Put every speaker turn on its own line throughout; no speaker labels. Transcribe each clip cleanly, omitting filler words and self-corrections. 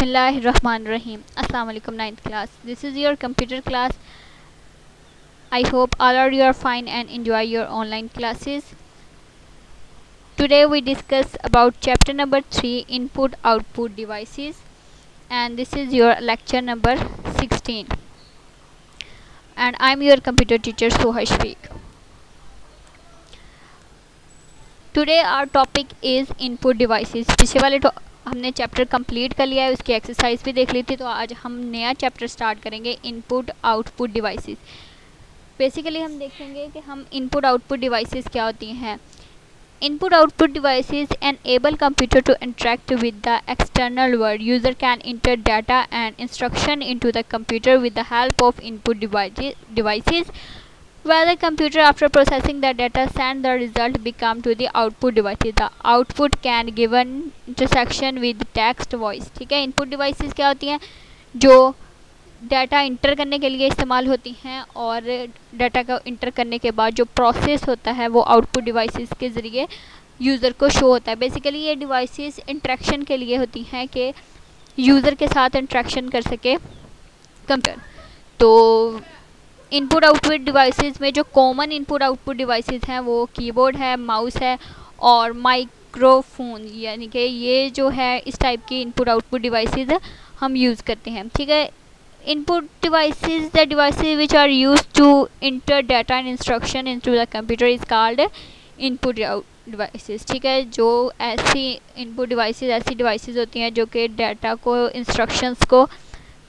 Bismillahirrahmanirrahim. Assalamu alaikum 9th class. This is your computer class. I hope all of you are fine and enjoy your online classes. Today we discuss about chapter number 3, input output devices, and this is your lecture number 16. And I am your computer teacher Soha Shafiq. Today our topic is input devices. पिछले वाले हमने chapter complete कर लिया है, उसकी exercise भी देख ली थी। तो आज हम नया चैप्टर स्टार्ट करेंगे, इनपुट आउटपुट डिवाइसेस। बेसिकली हम देखेंगे कि हम इनपुट आउटपुट डिवाइसेस क्या होती हैं। Input output devices enable computer to interact with the external world. User can enter data and instruction into the computer with the help of input devices. Where the computer, after processing the data, send the result become to the output devices. The output can given intersection with text, voice. ठीक है, input devices क्या होती हैं? जो data inter करने के लिए इस्तेमाल होती हैं और डाटा का इंटर करने के बाद जो प्रोसेस होता है वो आउटपुट डिवाइसेस के ज़रिए यूज़र को शो होता है। बेसिकली ये डिवाइसेस इंटरेक्शन के लिए होती हैं कि यूज़र के साथ इंटरेक्शन कर सके कंप्यूटर। तो इनपुट आउटपुट डिवाइसेस में जो कॉमन इनपुट आउटपुट डिवाइसेस हैं वो कीबोर्ड है, माउस है और माइक्रोफोन, यानी कि ये जो है इस टाइप की इनपुट आउटपुट डिवाइसेस हम यूज़ करते हैं। ठीक है, input devices the devices which are used to enter data and instruction into the computer is called input devices. ठीक है, जो ऐसी इनपुट डिवाइसेस ऐसी डिवाइसेस होती हैं जो कि डाटा को, इंस्ट्रक्शंस को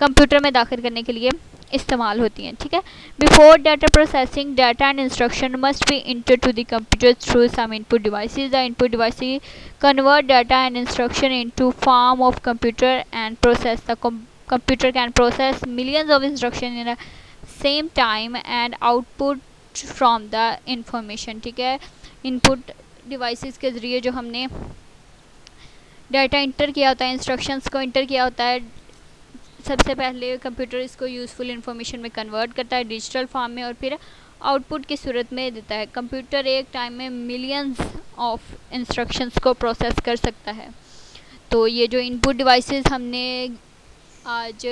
कंप्यूटर में दाखिल करने के लिए इस्तेमाल होती हैं। ठीक है, before data processing data and instruction must be enter to the computer through some input devices. The input devices convert data and instruction into form of computer and process. The computer can process millions of instruction in a same time and output from the information. ठीक है, input devices के ज़रिए जो हमने data inter किया होता है, instructions को इंटर किया होता है, सबसे पहले कंप्यूटर इसको यूज़फुल इन्फॉर्मेशन में कन्वर्ट करता है डिजिटल फॉर्म में और फिर आउटपुट की सूरत में देता है। कंप्यूटर एक टाइम में मिलियंस ऑफ इंस्ट्रक्शंस को प्रोसेस कर सकता है। तो ये जो इनपुट डिवाइसेस हमने आज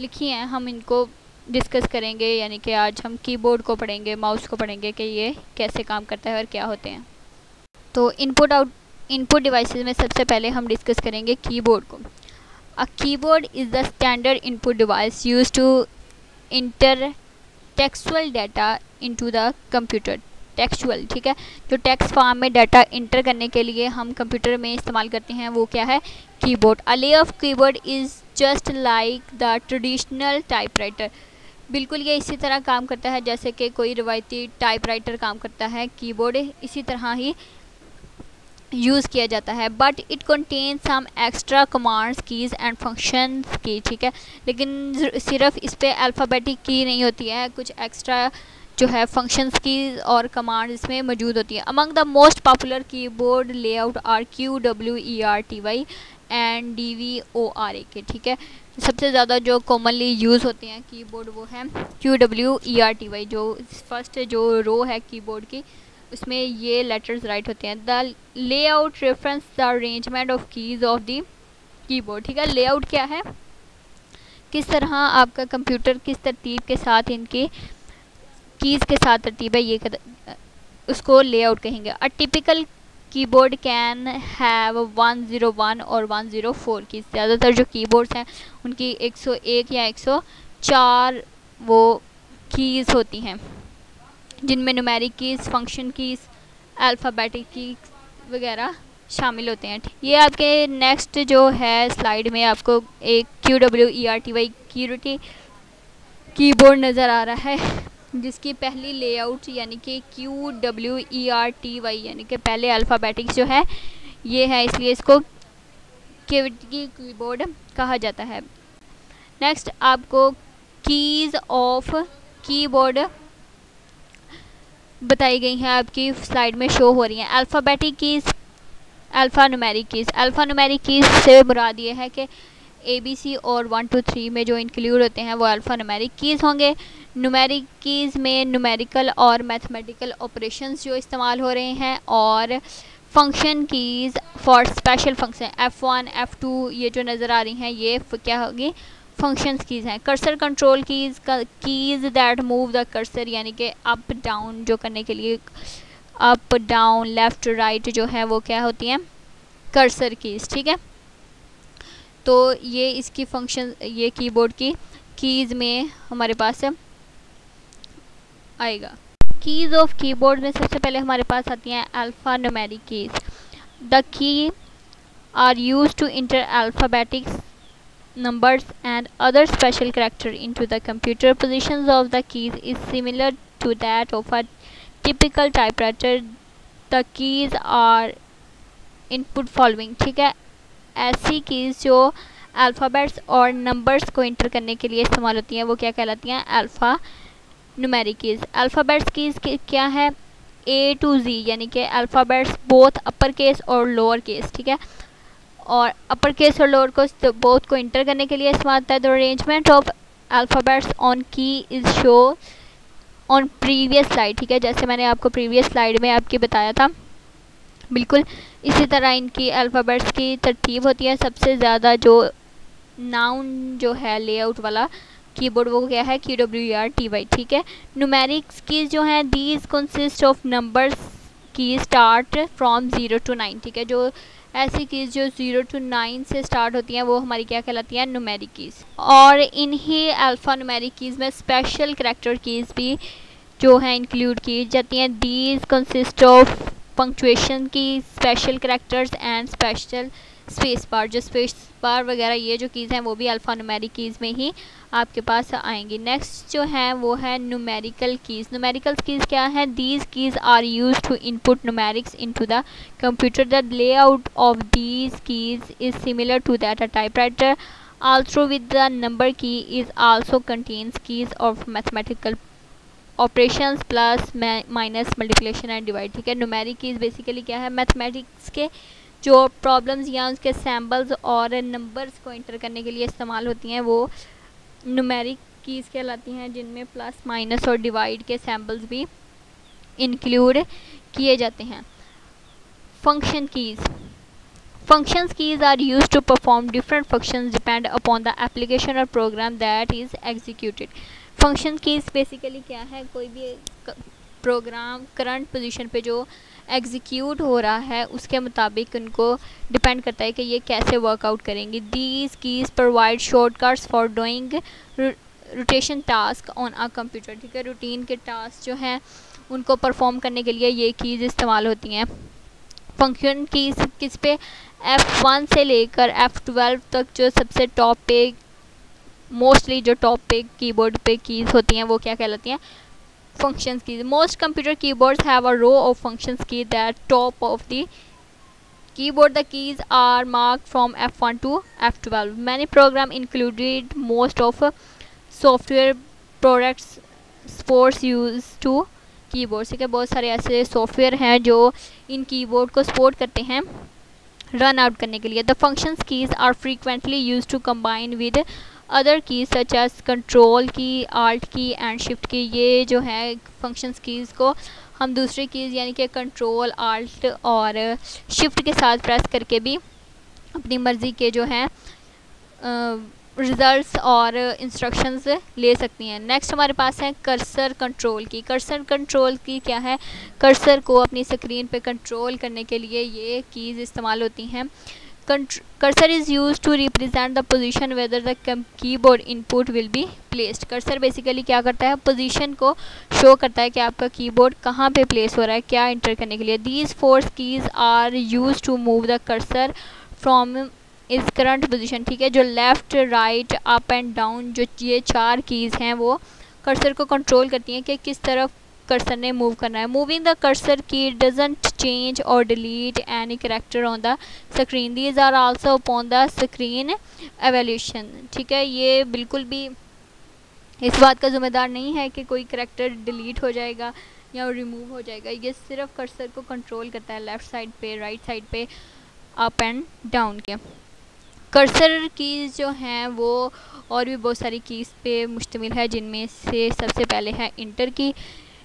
लिखी हैं हम इनको डिस्कस करेंगे, यानी कि आज हम कीबोर्ड को पढ़ेंगे, माउस को पढ़ेंगे कि ये कैसे काम करता है और क्या होते हैं। तो इनपुट डिवाइसेस में सबसे पहले हम डिस्कस करेंगे कीबोर्ड को। A keyboard is the standard input device used to enter textual data into the computer. Textual, ठीक है, जो टेक्स्ट फॉर्म में डाटा इंटर करने के लिए हम कंप्यूटर में इस्तेमाल करते हैं वो क्या है? Keyboard. A lay off keyboard is just like the traditional typewriter. बिल्कुल ये इसी तरह काम करता है जैसे कि कोई रिवायती टाइपराइटर काम करता है। कीबोर्ड इसी तरह ही यूज़ किया जाता है, but it contain some extra commands, keys and functions की। ठीक है, लेकिन सिर्फ इस पर अल्फ़ाबेटिक की नहीं होती है, कुछ एक्स्ट्रा जो है फंक्शंस की और कमांड इसमें मौजूद होती है। Among the most popular keyboard layout are QWERTY and DVORAK। ठीक है, सबसे ज़्यादा जो कॉमनली यूज़ होते हैं कीबोर्ड वो है QWERTY। जो फर्स्ट जो रो है कीबोर्ड की उसमें ये लेटर्स राइट होते हैं। The layout reference the arrangement of keys of the keyboard. ठीक है, लेआउट क्या है? किस तरह आपका कंप्यूटर किस तरतीब के साथ इनके कीज़ के साथ तरतीब है, ये उसको लेआउट कहेंगे। A typical keyboard can have 101 और 104 कीज़। ज़्यादातर जो कीबोर्ड्स हैं उनकी 101 या 104 वो कीज़ होती हैं, जिनमें numeric keys, function keys, alphabetic keys वगैरह शामिल होते हैं। ये आपके नेक्स्ट जो है स्लाइड में आपको एक QWERTY कीबोर्ड नज़र आ रहा है, जिसकी पहली लेआउट यानी कि QWERTY यानी कि पहले अल्फ़ाबेटिक्स जो है ये है, इसलिए इसको कीबोर्ड कहा जाता है। नेक्स्ट आपको कीज़ ऑफ कीबोर्ड बताई गई हैं, आपकी स्लाइड में शो हो रही हैं। Alphabetic keys, alpha numeric keys. Alpha numeric keys से मुराद ये है कि ABC और 1 2 3 में जो इंक्लूड होते हैं वो अल्फ़ा न्यूमेरिक कीज़ होंगे। न्यूमेरिक कीज़ में न्यूमेरिकल और मैथमेटिकल ऑपरेशंस जो इस्तेमाल हो रहे हैं, और function keys for special function F1 F2 ये जो नज़र आ रही हैं ये क्या होगी, फंक्शंस कीज़ हैं। Cursor control keys that move the cursor, यानी कि अप डाउन जो करने के लिए, अप डाउन लेफ़्ट राइट जो है वो क्या होती हैं, कर्सर कीज़। ठीक है, तो ये इसकी फंक्शन, ये कीबोर्ड की कीज़ में हमारे पास आएगा। कीज़ ऑफ कीबोर्ड में सबसे पहले हमारे पास आती हैं alpha numeric keys. The key are use to enter alphabetics numbers and other special character into the computer. Positions of the keys is similar to that of a typical typewriter. The keys are input following. ठीक है, ऐसी keys जो alphabets और numbers को enter करने के लिए इस्तेमाल होती हैं वो क्या कहलाती हैं, alpha numeric keys. Alphabets keys क्या है, A to Z, यानी कि अल्फ़ाबेट्स बोथ अपर केस और लोअर केस। ठीक है, और अपर केस और लोअर केस बोथ को इंटर करने के लिए इस्तेमाल होता है। The arrangement of alphabets on key is show on previous slide. ठीक है, जैसे मैंने आपको प्रीवियस स्लाइड में आपकी बताया था, बिल्कुल इसी तरह इनकी अल्फ़ाबेट्स की तरतीब होती है। सबसे ज़्यादा जो नाउन जो है लेआउट वाला कीबोर्ड वो क्या है, QWERTY। ठीक है, न्यूमेरिक्स की जो हैं दीज कंसिस्ट ऑफ नंबर्स की स्टार्ट फ्रॉम 0 to 9। ठीक है, जो ऐसी कीज़ जो 0 to 9 से स्टार्ट होती हैं वो हमारी क्या कहलाती हैं, न्यूमेरिक कीज़। और इन्हीं अल्फ़ा न्यूमेरिक कीज़ में स्पेशल करैक्टर कीज़ भी जो हैं इंक्लूड की जाती हैं। दीज कंसिस्ट ऑफ पंक्चुएशन की, special characters and special space bar. जो स्पेस बार वगैरह ये जो कीज़ हैं वो भी अल्फ़ा न्यूमेरिक कीज़ में ही आपके पास आएंगी। नेक्स्ट जो है वो है न्यूमेरिकल कीज़। न्यूमेरिकल कीज़ क्या है, these keys are use to input numerics into the computer. The layout of these keys is similar to that a typewriter. Also with the number key is also contains keys of mathematical operations plus minus multiplication and divide. ठीक है, numeric keys basically क्या है, mathematics के जो problems या उसके symbols और numbers को इंटर करने के लिए इस्तेमाल होती हैं वो न्यूमेरिक कीज़ कहलाती हैं, जिनमें प्लस माइनस और डिवाइड के सैम्बल्स भी इंक्लूड किए जाते हैं। Function keys, functions keys are used to perform different functions depend upon the application और program that is executed. Function keys basically क्या है, कोई भी प्रोग्राम करंट पोजीशन पे जो एग्जीक्यूट हो रहा है उसके मुताबिक उनको डिपेंड करता है कि ये कैसे वर्कआउट करेंगी। These keys provide shortcuts for doing rotation task on a computer. ठीक है, रूटीन के टास्क जो हैं उनको परफॉर्म करने के लिए ये कीज़ इस्तेमाल होती हैं। फंक्शन कीज़ किस पे, F1 से लेकर F12 तक जो सबसे टॉप पे, मोस्टली जो टॉप पे कीबोर्ड पे कीज़ होती हैं वो क्या कहलाती हैं, functions keys. Most computer keyboards have a row of functions key that top of the keyboard. The keys are marked from F1 to F12. Many program included most of software products supports use to keyboards. ठीक है, बहुत सारे ऐसे software हैं जो इन keyboard को support करते हैं रन आउट करने के लिए। The functions keys are frequently use to combine with other keys such as control key, alt key and shift key. ये जो है फंक्शंस कीज़ को हम दूसरी कीज़ यानी कि कंट्रोल, आल्ट और शिफ्ट के साथ प्रेस करके भी अपनी मर्ज़ी के जो हैं रिज़ल्ट्स और इंस्ट्रक्शंस ले सकती हैं। नेक्स्ट हमारे पास है कर्सर कंट्रोल की। कर्सर कंट्रोल की क्या है, कर्सर को अपनी स्क्रीन पे कंट्रोल करने के लिए ये कीज़ इस्तेमाल होती हैं। Cursor is use to represent the position whether the keyboard input will be placed. Cursor basically क्या करता है, पोजीशन को शो करता है कि आपका कीबोर्ड कहाँ पे प्लेस हो रहा है, क्या इंटर करने के लिए। These four keys are use to move the cursor from its current position. ठीक है, जो left, right, up and down जो ये चार कीज़ हैं वो कर्सर को कंट्रोल करती हैं कि किस तरफ कर्सर ने मूव करना है। Moving the cursor key doesn't change और delete any character on the screen. These are also upon the screen evolution. ठीक है, ये बिल्कुल भी इस बात का ज़िम्मेदार नहीं है कि कोई कैरेक्टर डिलीट हो जाएगा या रिमूव हो जाएगा। ये सिर्फ कर्सर को कंट्रोल करता है लेफ़्ट साइड पे, राइट साइड पे, अप एंड डाउन के। कर्सर कीज़ जो हैं वो और भी बहुत सारी कीज़ पे मुश्तमिल है, जिनमें से सबसे पहले है इंटर की।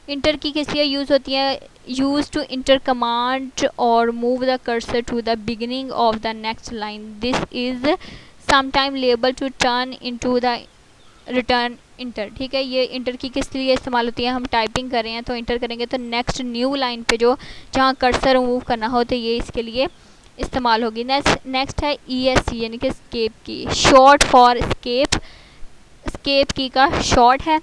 इंटर की किस लिए यूज़ होती है? यूज टू इंटर कमांड और move the cursor to the beginning of the next line. This is sometime label to turn into the return enter. ठीक है, ये इंटर की किस लिए इस्तेमाल होती है? हम टाइपिंग कर रहे हैं तो इंटर करेंगे तो नेक्स्ट न्यू लाइन पे जो जहाँ कर्सर मूव करना हो तो ये इसके लिए इस्तेमाल होगी। नेक्स्ट है ESC यानी कि एस्केप की, शॉर्ट फॉर एस्केप। एस्केप की का शॉर्ट है।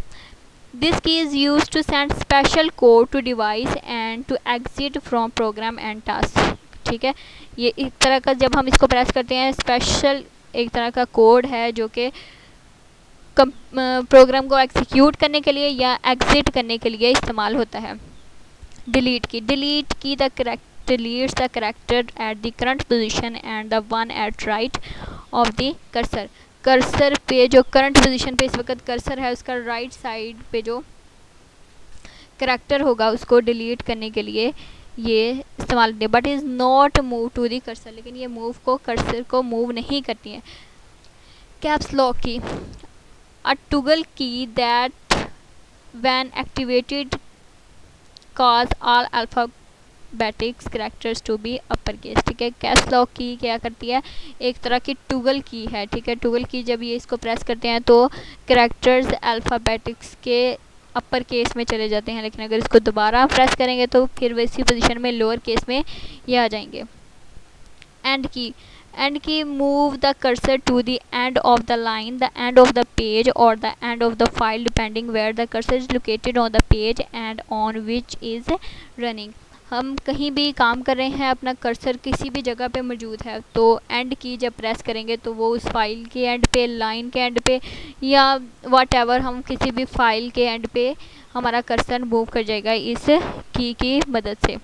This key is use to send special code to device and to exit from program and task. ठीक है, ये एक तरह का जब हम इसको प्रेस करते हैं स्पेशल एक तरह का कोड है जो कि प्रोग्राम को एग्जीक्यूट करने के लिए या एग्जिट करने के लिए इस्तेमाल होता है। डिलीट की the deletes the character at the current position and the one at right of the cursor। Cursor पे जो करंट पोजीशन पे इस वक्त कर्सर है उसका राइट साइड पे जो करैक्टर होगा उसको डिलीट करने के लिए ये इस्तेमाल होती है। But is not move to the cursor, लेकिन ये मूव को कर्सर को मूव नहीं करती है। Caps lock key, a toggle key that when activated cause all alphabetics characters to be upper case. ठीक है, कैप्स लॉक की क्या करती है? एक तरह की टॉगल की है। ठीक है, टॉगल की जब ये इसको प्रेस करते हैं तो कैरेक्टर्स अल्फाबेटिक्स के अपर केस में चले जाते हैं, लेकिन अगर इसको दोबारा प्रेस करेंगे तो फिर वैसी पोजीशन में लोअर केस में ये आ जाएंगे। End key move the cursor to the end of the line, the end of the page और the end of the file depending where the cursor is located on the page and on which is running. हम कहीं भी काम कर रहे हैं, अपना cursor किसी भी जगह पे मौजूद है तो एंड की जब प्रेस करेंगे तो वो उस फाइल के एंड पे, लाइन के एंड पे या व्हाटएवर हम किसी भी फाइल के एंड पे हमारा कर्सर मूव कर जाएगा इस की मदद से।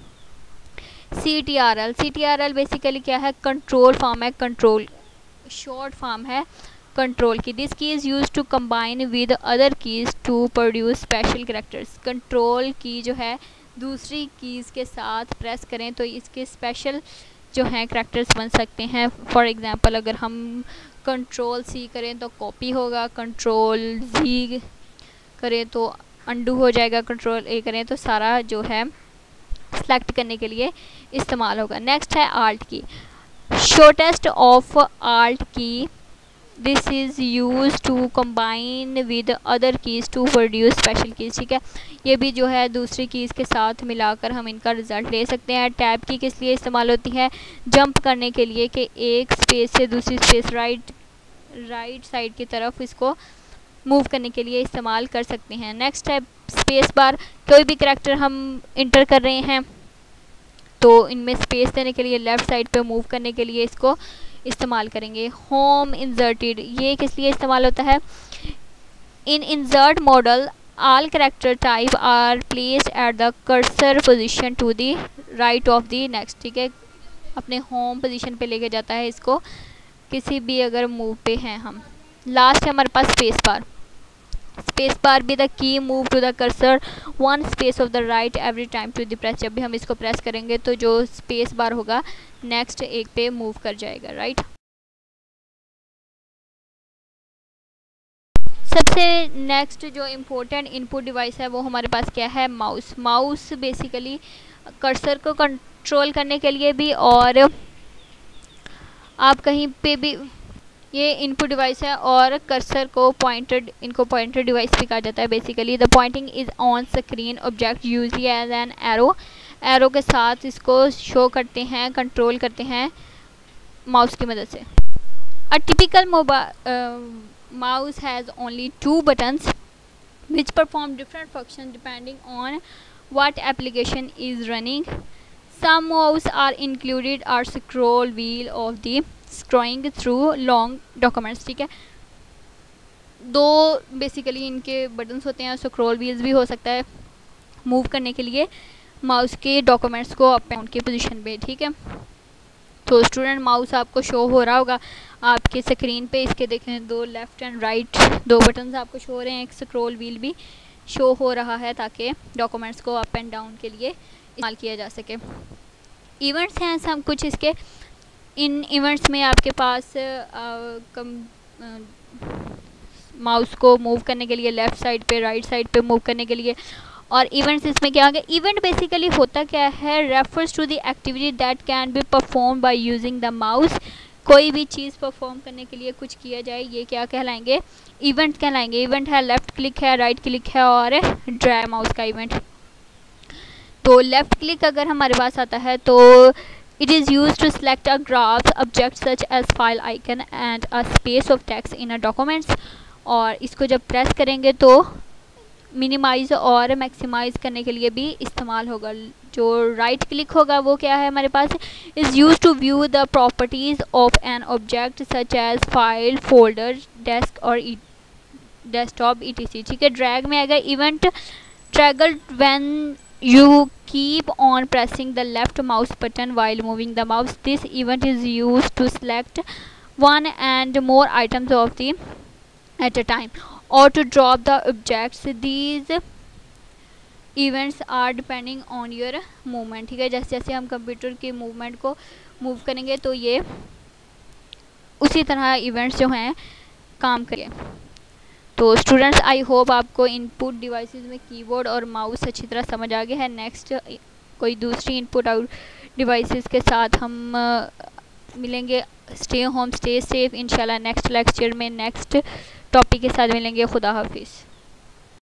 CTRL बेसिकली क्या है? कंट्रोल फॉर्म है, कंट्रोल शॉर्ट फॉर्म है control key. This key is use to combine with other keys to produce special characters. Control key जो है दूसरी कीज़ के साथ प्रेस करें तो इसके स्पेशल जो हैं करैक्टर्स बन सकते हैं। फॉर एग्ज़ाम्पल अगर हम Ctrl+C करें तो कॉपी होगा, Ctrl+Z करें तो अंडू हो जाएगा, Ctrl+A करें तो सारा जो है सेलेक्ट करने के लिए इस्तेमाल होगा। नेक्स्ट है alt key, shortest of alt key. This is use to combine with other keys to produce special keys. ठीक है, ये भी जो है दूसरी कीज़ के साथ मिलाकर हम इनका रिज़ल्ट ले सकते हैं। टैब की किस लिए इस्तेमाल होती है? जंप करने के लिए कि एक स्पेस से दूसरी स्पेस राइट साइड की तरफ इसको मूव करने के लिए इस्तेमाल कर सकते हैं। नेक्स्ट है स्पेस बार। कोई भी करैक्टर हम इंटर कर रहे हैं तो इनमें स्पेस देने के लिए लेफ़्ट साइड पे मूव करने के लिए इसको इस्तेमाल करेंगे। होम इंसर्टेड, ये किस लिए इस्तेमाल होता है? In insert model all character type are placed at the cursor position to the right of the next. ठीक है, अपने होम पोजीशन पे लेके जाता है इसको किसी भी अगर मूव पे हैं हम। लास्ट है हमारे पास स्पेस बार। स्पेस बार भी the key move to the cursor one space of the right every time to the press. जब भी हम इसको प्रेस करेंगे तो जो स्पेस बार होगा नेक्स्ट एक पे मूव कर जाएगा, राइट। सबसे नेक्स्ट जो इम्पोर्टेंट इनपुट डिवाइस है वो हमारे पास क्या है? माउस। माउस बेसिकली कर्सर को कंट्रोल करने के लिए भी और आप कहीं पे भी ये इनपुट डिवाइस है और कर्सर को इनको पॉइंटर डिवाइस भी कहा जाता है। Basically the pointing is on screen object usually as an arrow के साथ इसको शो करते हैं, कंट्रोल करते हैं माउस की मदद से। A typical mouse has only two buttons which perform different functions depending on what application is running. Some mouse are included are scroll wheel of the scrolling through long documents। ठीक है, दो basically इनके buttons होते हैं, scroll wheels भी हो सकता है मूव करने के लिए माउस के डॉक्यूमेंट्स को अप डाउन की पोजीशन पे। ठीक है, तो स्टूडेंट माउस आपको शो हो रहा होगा आपके स्क्रीन पे, इसके देखें दो लेफ़्ट एंड राइट दो बटन्स आपको शो हो रहे हैं, एक स्क्रॉल व्हील भी शो हो रहा है ताकि डॉक्यूमेंट्स को अप एंड डाउन के लिए इस्तेमाल किया जा सके। इवेंट्स हैं सब कुछ इसके। इन इवेंट्स में आपके पास माउस को मूव करने के लिए लेफ़्ट साइड पे, राइट साइड पे मूव करने के लिए और इवेंट्स इसमें क्या होगा, इवेंट बेसिकली होता क्या है, refers to the activity that can be perform by using the mouse. कोई भी चीज़ परफॉर्म करने के लिए कुछ किया जाए, ये क्या कहलाएंगे, इवेंट कहलाएंगे। इवेंट है लेफ़्ट क्लिक है, राइट क्लिक है और ड्रैग माउस का इवेंट। तो लेफ़्ट क्लिक अगर हमारे पास आता है तो it is use to select a graph object such as file icon and a space of text in a documents. और इसको जब प्रेस करेंगे तो मिनिमाइज़ और मैक्सिमाइज़ करने के लिए भी इस्तेमाल होगा। जो राइट क्लिक होगा वो क्या है हमारे पास, is use to view the properties of an object such as file, folder, desk और डेस्कटॉप etc। ठीक है, ड्रैग में आएगा event trigger when you keep on pressing the left mouse button while moving the mouse. This event is used to select one and more items of the at a time or to drop the objects. These events are depending on your movement। ठीक है, जैसे जैसे हम computer के movement को move करेंगे तो ये उसी तरह इवेंट्स जो हैं काम करेंगे। तो स्टूडेंट्स आई होप आपको इनपुट डिवाइसेस में कीबोर्ड और माउस अच्छी तरह समझ आ गया है। नेक्स्ट कोई दूसरी इनपुट आउट डिवाइसेस के साथ हम मिलेंगे। Stay home, stay safe. इंशाल्लाह नेक्स्ट लेक्चर में नेक्स्ट टॉपिक के साथ मिलेंगे। खुदा हाफिज़।